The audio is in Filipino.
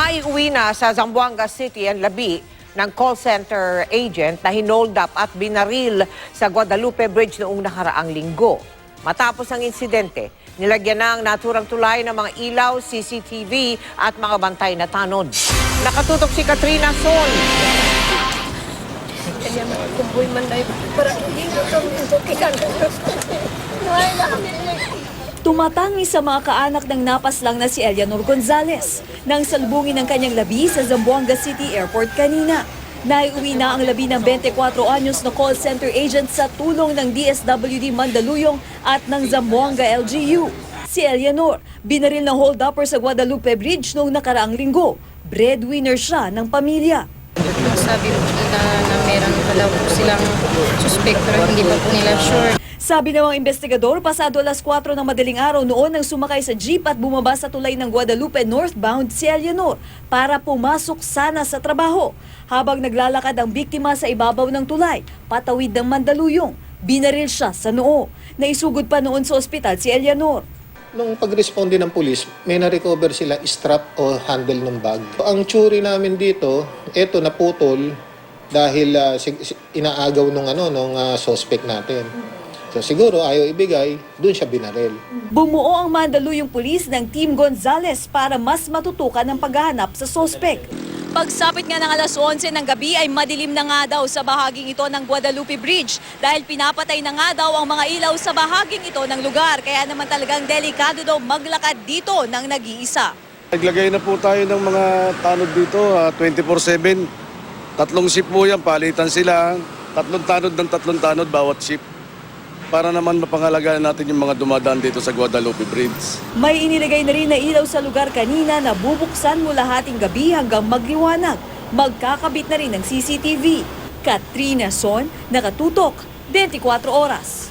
Naiuwi na sa Zamboanga City ang labi ng call center agent na hinold up at binaril sa Guadalupe Bridge noong nakaraang linggo. Matapos ang insidente, nilagyan na ang naturang tulay ng mga ilaw, CCTV at mga bantay na tanod. Nakatutok si Katrina Sol. Tumatangi sa mga kaanak ng napaslang na si Eleanor Gonzalez nang salubungin ng kanyang labi sa Zamboanga City Airport kanina. Naiuwi na ang labi ng 24 anyos na call center agent sa tulong ng DSWD Mandaluyong at ng Zamboanga LGU. Si Eleanor, binaril ng hold-upper sa Guadalupe Bridge noong nakaraang linggo. Breadwinner siya ng pamilya. Sabi po nila na meron pala po silang suspect pero hindi pa po nila sure. Sabi ng mga investigador, pasado alas 4 ng madaling araw noon nang sumakay sa jeep at bumaba sa tulay ng Guadalupe northbound si Eleanor para pumasok sana sa trabaho. Habang naglalakad ang biktima sa ibabaw ng tulay, patawid ng Mandaluyong, binaril siya sa noo. Naisugod pa noon sa ospital si Eleanor. Nung pag-responde ng pulis, may na-recover sila strap o handle ng bag. Ang tsuri namin dito, eto naputol dahil inaagaw nung suspect natin. So siguro ayaw ibigay, doon siya binaril. Bumuo ang Mandaluyong Police ng Team Gonzales para mas matutukan ang paghahanap sa suspect. Pagsapit nga ng alas 11 ng gabi ay madilim na nga daw sa bahaging ito ng Guadalupe Bridge dahil pinapatay na nga daw ang mga ilaw sa bahaging ito ng lugar. Kaya naman talagang delikado daw maglakad dito ng nag-iisa. Naglagay na po tayo ng mga tanod dito, 24/7. Tatlong ship po yan, palitan sila. Tatlong tanod bawat ship. Para naman mapangalagaan natin yung mga dumadaan dito sa Guadalupe Bridge. May inilagay na rin na ilaw sa lugar kanina na bubuksan mula hating gabi hanggang magliwanag. Magkakabit na rin ng CCTV. Katrina Son, nakatutok, 24 oras.